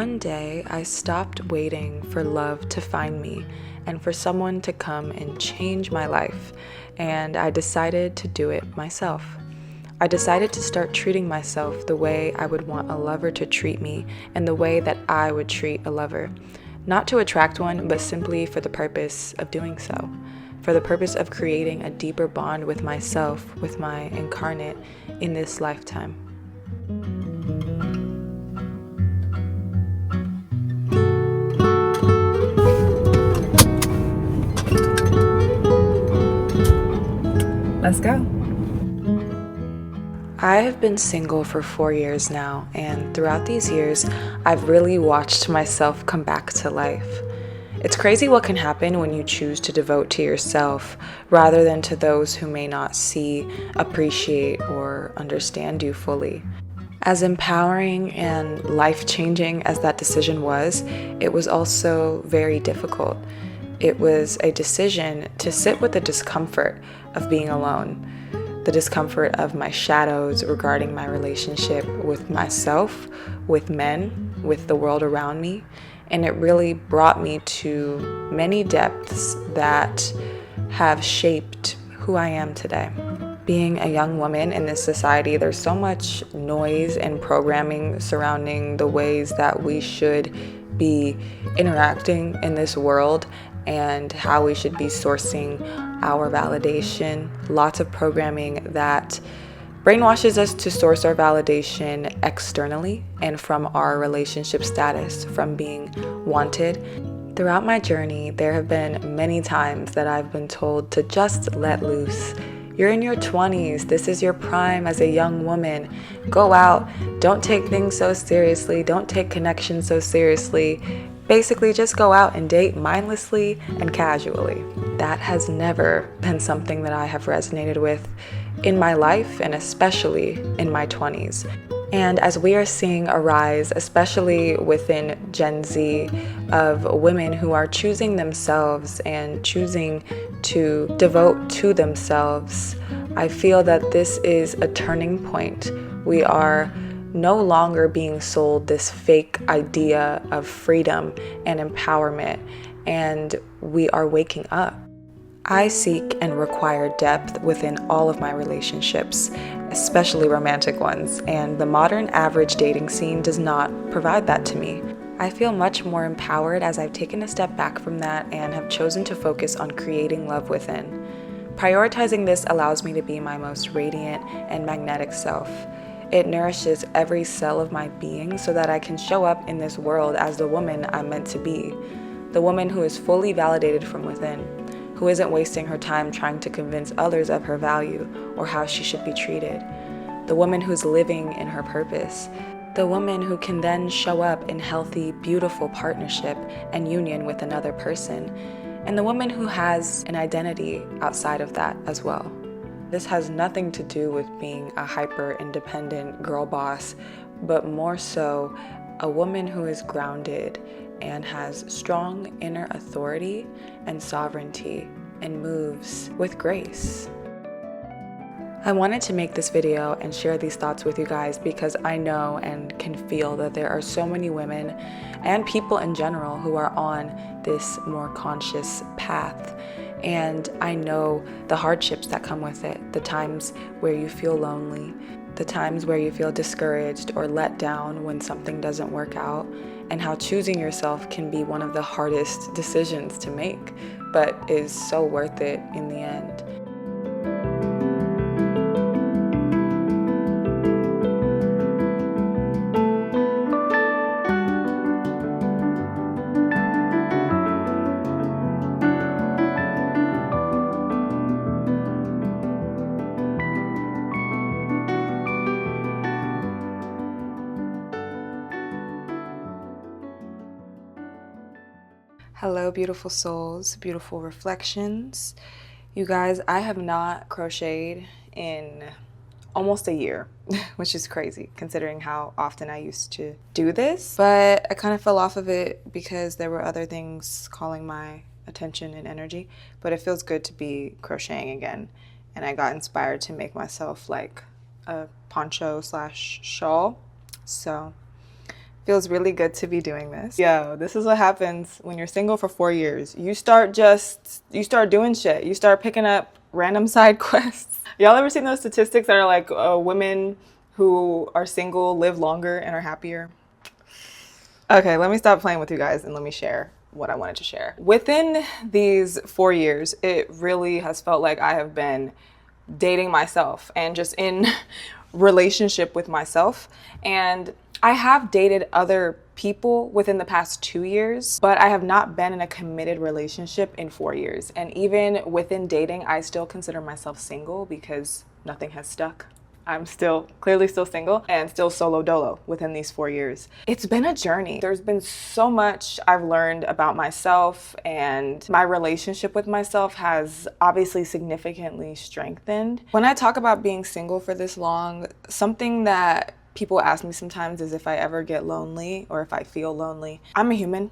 One day, I stopped waiting for love to find me and for someone to come and change my life, and I decided to do it myself. I decided to start treating myself the way I would want a lover to treat me and the way that I would treat a lover. Not to attract one, but simply for the purpose of doing so. For the purpose of creating a deeper bond with myself, with my incarnate in this lifetime. Let's go. I have been single for 4 years now, and throughout these years, I've really watched myself come back to life. It's crazy what can happen when you choose to devote to yourself rather than to those who may not see, appreciate, or understand you fully. As empowering and life-changing as that decision was, it was also very difficult. It was a decision to sit with the discomfort of being alone, the discomfort of my shadows regarding my relationship with myself, with men, with the world around me, and it really brought me to many depths that have shaped who I am today. Being a young woman in this society, there's so much noise and programming surrounding the ways that we should be interacting in this world and how we should be sourcing our validation. Lots of programming that brainwashes us to source our validation externally and from our relationship status, from being wanted. Throughout my journey, there have been many times that I've been told to just let loose. You're in your 20s. This is your prime as a young woman. Go out. Don't take things so seriously. Don't take connections so seriously. Basically, just go out and date mindlessly and casually. That has never been something that I have resonated with in my life, and especially in my 20s. And as we are seeing a rise, especially within Gen Z, of women who are choosing themselves and choosing to devote to themselves, I feel that this is a turning point. We are no longer being sold this fake idea of freedom and empowerment, and we are waking up. I seek and require depth within all of my relationships, especially romantic ones, and the modern average dating scene does not provide that to me. I feel much more empowered as I've taken a step back from that and have chosen to focus on creating love within. Prioritizing this allows me to be my most radiant and magnetic self. It nourishes every cell of my being so that I can show up in this world as the woman I'm meant to be. The woman who is fully validated from within, who isn't wasting her time trying to convince others of her value or how she should be treated. The woman who's living in her purpose. The woman who can then show up in healthy, beautiful partnership and union with another person. And the woman who has an identity outside of that as well. This has nothing to do with being a hyper-independent girl boss, but more so a woman who is grounded and has strong inner authority and sovereignty and moves with grace. I wanted to make this video and share these thoughts with you guys because I know and can feel that there are so many women and people in general who are on this more conscious path. And I know the hardships that come with it, the times where you feel lonely, the times where you feel discouraged or let down when something doesn't work out, and how choosing yourself can be one of the hardest decisions to make, but is so worth it in the end. Hello, beautiful souls, beautiful reflections. You guys, I have not crocheted in almost a year, which is crazy considering how often I used to do this. But I kind of fell off of it because there were other things calling my attention and energy. But it feels good to be crocheting again. And I got inspired to make myself like a poncho/shawl. So Feels really good to be doing this. Yo, this is what happens when you're single for 4 years. You start doing shit. You start picking up random side quests. Y'all ever seen those statistics that are like women who are single live longer and are happier? Okay, let me stop playing with you guys and let me share what I wanted to share. Within these 4 years, it really has felt like I have been dating myself and just in relationship with myself. And I have dated other people within the past 2 years, but I have not been in a committed relationship in 4 years. And even within dating, I still consider myself single because nothing has stuck. I'm clearly still single and still solo dolo within these 4 years. It's been a journey. There's been so much I've learned about myself, and my relationship with myself has obviously significantly strengthened. When I talk about being single for this long, something that people ask me sometimes is if I ever get lonely or if I feel lonely. I'm a human.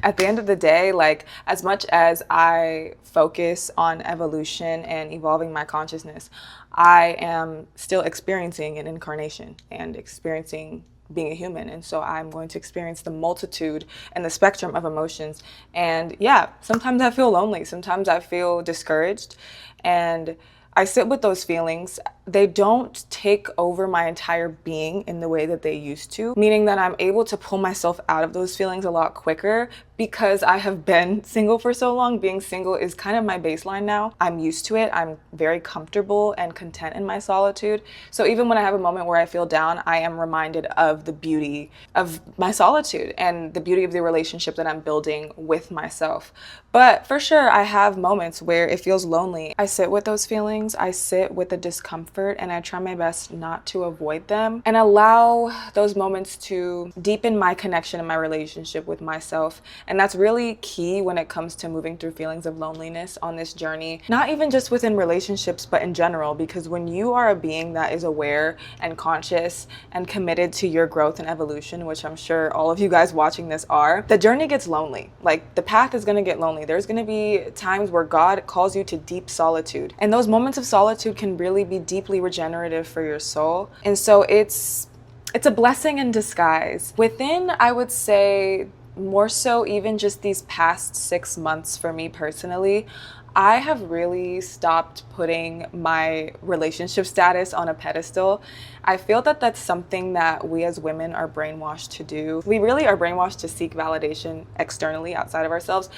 At the end of the day, like, as much as I focus on evolution and evolving my consciousness, I am still experiencing an incarnation and experiencing being a human. And so I'm going to experience the multitude and the spectrum of emotions. And yeah, sometimes I feel lonely. Sometimes I feel discouraged. And I sit with those feelings. They don't take over my entire being in the way that they used to, meaning that I'm able to pull myself out of those feelings a lot quicker because I have been single for so long. Being single is kind of my baseline now. I'm used to it. I'm very comfortable and content in my solitude. So even when I have a moment where I feel down, I am reminded of the beauty of my solitude and the beauty of the relationship that I'm building with myself. But for sure, I have moments where it feels lonely. I sit with those feelings. I sit with the discomfort, and I try my best not to avoid them and allow those moments to deepen my connection and my relationship with myself. And that's really key when it comes to moving through feelings of loneliness on this journey, not even just within relationships, but in general, because when you are a being that is aware and conscious and committed to your growth and evolution, which I'm sure all of you guys watching this are, the journey gets lonely. Like, the path is going to get lonely. There's going to be times where God calls you to deep solitude. And those moments of solitude can really be deeply regenerative for your soul. And so it's a blessing in disguise. Within, I would say, more so even just these past 6 months for me personally, I have really stopped putting my relationship status on a pedestal. I feel that that's something that we as women are brainwashed to do. We really are brainwashed to seek validation externally outside of ourselves.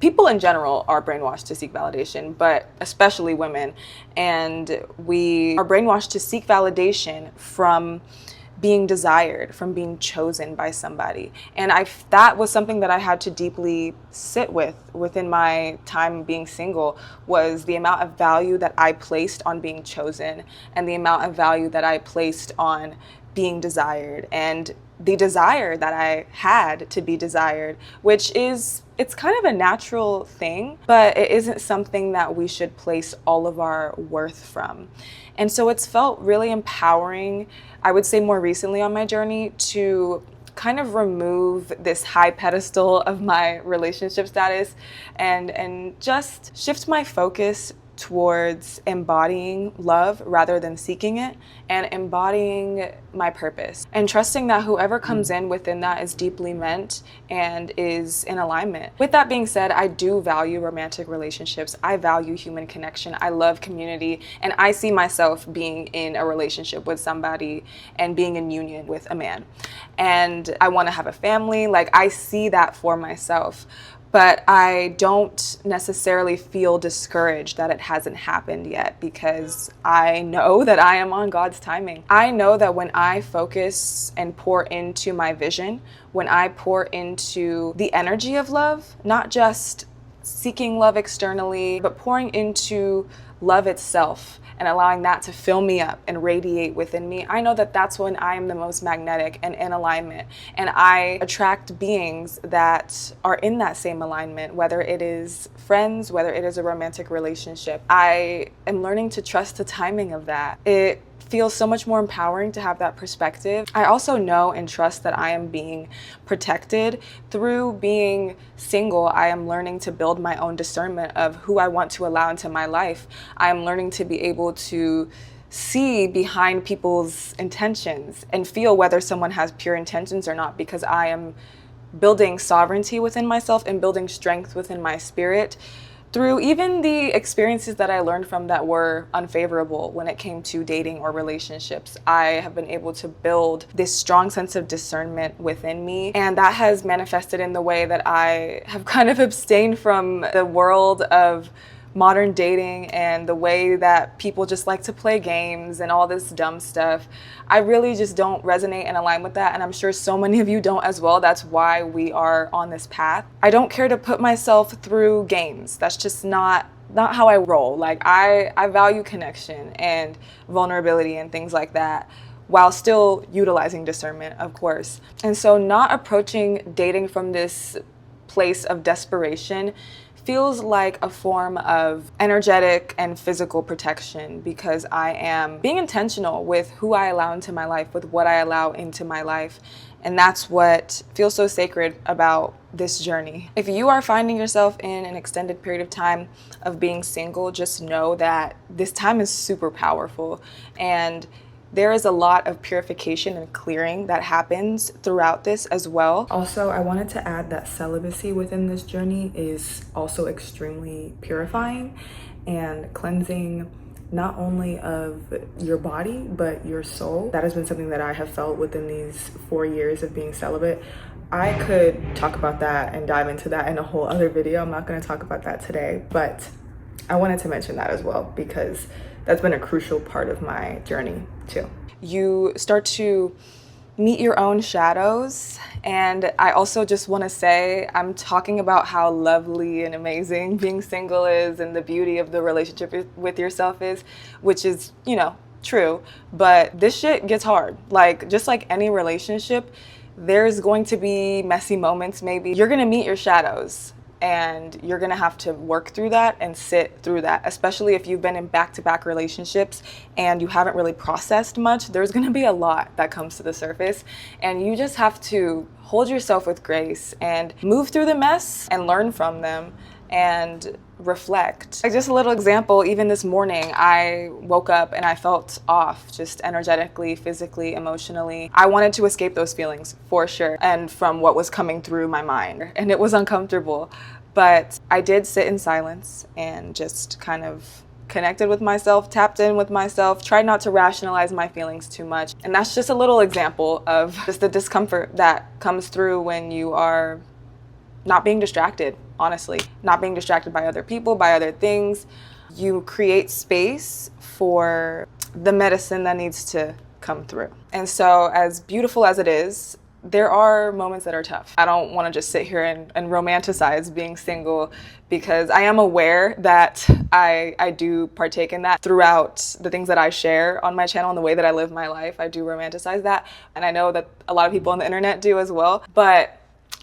People in general are brainwashed to seek validation, but especially women. And we are brainwashed to seek validation from being desired, from being chosen by somebody. And that was something that I had to deeply sit with within my time being single, was the amount of value that I placed on being chosen and the amount of value that I placed on being desired and the desire that I had to be desired, which is, it's kind of a natural thing, but it isn't something that we should place all of our worth from. And so it's felt really empowering, I would say more recently on my journey, to kind of remove this high pedestal of my relationship status and just shift my focus towards embodying love rather than seeking it, and embodying my purpose and trusting that whoever comes in within that is deeply meant and is in alignment. With that being said, I do value romantic relationships. I value human connection. I love community, and I see myself being in a relationship with somebody and being in union with a man. And I want to have a family. Like, I see that for myself. But I don't necessarily feel discouraged that it hasn't happened yet, because I know that I am on God's timing. I know that when I focus and pour into my vision, when I pour into the energy of love, not just seeking love externally, but pouring into love itself and allowing that to fill me up and radiate within me, I know that that's when I am the most magnetic and in alignment. And I attract beings that are in that same alignment, whether it is friends, whether it is a romantic relationship. I am learning to trust the timing of that. It feels so much more empowering to have that perspective. I also know and trust that I am being protected. Through being single, I am learning to build my own discernment of who I want to allow into my life. I am learning to be able to see behind people's intentions and feel whether someone has pure intentions or not, because I am building sovereignty within myself and building strength within my spirit through even the experiences that I learned from that were unfavorable when it came to dating or relationships. I have been able to build this strong sense of discernment within me, and that has manifested in the way that I have kind of abstained from the world of modern dating and the way that people just like to play games and all this dumb stuff. I really just don't resonate and align with that, and I'm sure so many of you don't as well. That's why we are on this path. I don't care to put myself through games. That's just not how I roll. Like I value connection and vulnerability and things like that, while still utilizing discernment, of course. And so not approaching dating from this place of desperation feels like a form of energetic and physical protection, because I am being intentional with who I allow into my life, with what I allow into my life. And that's what feels so sacred about this journey. If you are finding yourself in an extended period of time of being single, just know that this time is super powerful, and there is a lot of purification and clearing that happens throughout this as well. Also, I wanted to add that celibacy within this journey is also extremely purifying and cleansing, not only of your body, but your soul. That has been something that I have felt within these 4 years of being celibate. I could talk about that and dive into that in a whole other video. I'm not gonna talk about that today, but I wanted to mention that as well, because that's been a crucial part of my journey too. You start to meet your own shadows, and I also just want to say, I'm talking about how lovely and amazing being single is and the beauty of the relationship with yourself is, which is, you know, true, but this shit gets hard. Like, just like any relationship, there's going to be messy moments. Maybe you're gonna meet your shadows, and you're gonna have to work through that and sit through that, especially if you've been in back-to-back relationships and you haven't really processed much. There's gonna be a lot that comes to the surface, and you just have to hold yourself with grace and move through the mess and learn from them and reflect. Like, just a little example, even this morning, I woke up and I felt off, just energetically, physically, emotionally. I wanted to escape those feelings for sure, and from what was coming through my mind, and it was uncomfortable. But I did sit in silence and just kind of connected with myself, tapped in with myself, tried not to rationalize my feelings too much. And that's just a little example of just the discomfort that comes through when you are not being distracted, honestly. Not being distracted by other people, by other things. You create space for the medicine that needs to come through. And so, as beautiful as it is, there are moments that are tough. I don't want to just sit here and romanticize being single, because I am aware that I do partake in that throughout the things that I share on my channel and the way that I live my life. I do romanticize that, and I know that a lot of people on the internet do as well. But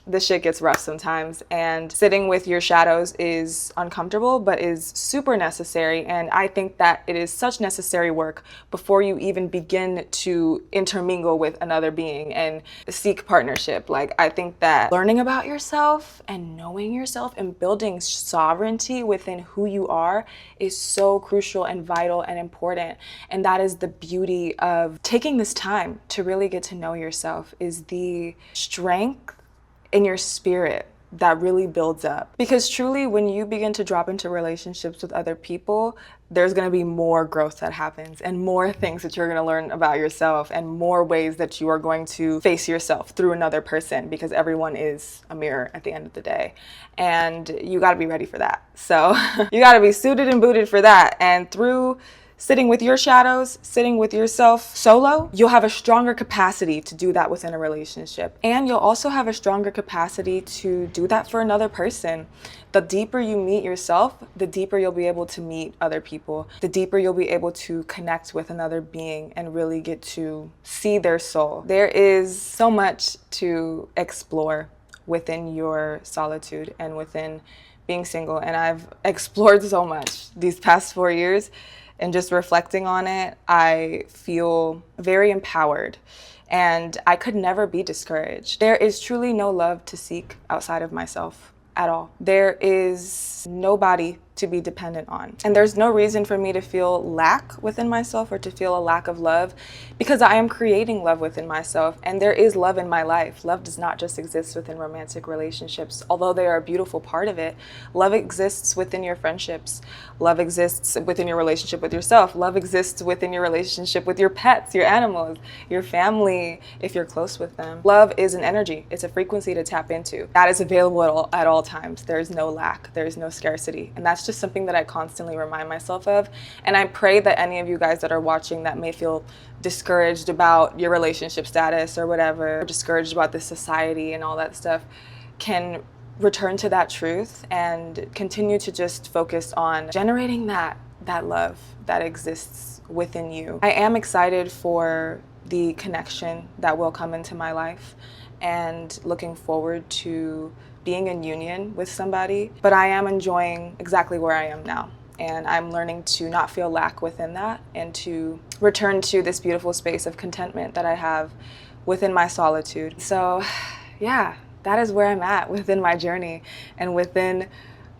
this shit gets rough sometimes, and sitting with your shadows is uncomfortable, but is super necessary. And I think that it is such necessary work before you even begin to intermingle with another being and seek partnership. Like, I think that learning about yourself and knowing yourself and building sovereignty within who you are is so crucial and vital and important. And that is the beauty of taking this time to really get to know yourself, is the strength in your spirit that really builds up. Because truly, when you begin to drop into relationships with other people, there's going to be more growth that happens, and more things that you're going to learn about yourself, and more ways that you are going to face yourself through another person, because everyone is a mirror at the end of the day. And you got to be ready for that. So you got to be suited and booted for that. And through sitting with your shadows, sitting with yourself solo, you'll have a stronger capacity to do that within a relationship. And you'll also have a stronger capacity to do that for another person. The deeper you meet yourself, the deeper you'll be able to meet other people. The deeper you'll be able to connect with another being and really get to see their soul. There is so much to explore within your solitude and within being single. And I've explored so much these past 4 years. And just reflecting on it, I feel very empowered, and I could never be discouraged. There is truly no love to seek outside of myself at all. There is nobody to be dependent on. And there's no reason for me to feel lack within myself or to feel a lack of love, because I am creating love within myself, and there is love in my life. Love does not just exist within romantic relationships, although they are a beautiful part of it. Love exists within your friendships. Love exists within your relationship with yourself. Love exists within your relationship with your pets, your animals, your family, if you're close with them. Love is an energy. It's a frequency to tap into. That is available at all times. There is no lack. There is no scarcity. And that's just something that I constantly remind myself of. And I pray that any of you guys that are watching that may feel discouraged about your relationship status or whatever, or discouraged about this society and all that stuff, can return to that truth and continue to just focus on generating that love that exists within you. I am excited for the connection that will come into my life and looking forward to being in union with somebody, but I am enjoying exactly where I am now. And I'm learning to not feel lack within that and to return to this beautiful space of contentment that I have within my solitude. So yeah, that is where I'm at within my journey and within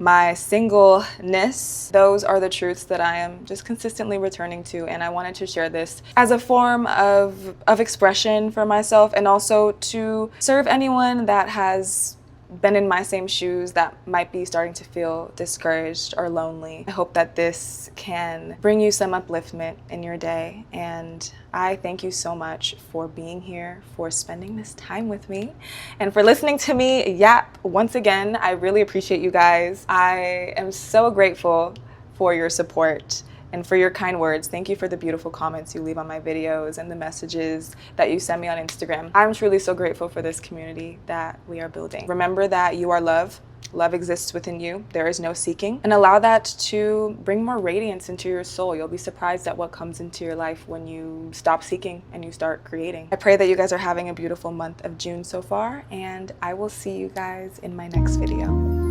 my singleness. Those are the truths that I am just consistently returning to, and I wanted to share this as a form of expression for myself, and also to serve anyone that has been in my same shoes that might be starting to feel discouraged or lonely. I hope that this can bring you some upliftment in your day, and I thank you so much for being here, for spending this time with me, and for listening to me yap once again. I really appreciate you guys. I am so grateful for your support and for your kind words. Thank you for the beautiful comments you leave on my videos and the messages that you send me on Instagram. I'm truly so grateful for this community that we are building. Remember that you are love. Love exists within you. There is no seeking. And allow that to bring more radiance into your soul. You'll be surprised at what comes into your life when you stop seeking and you start creating. I pray that you guys are having a beautiful month of June so far, and I will see you guys in my next video.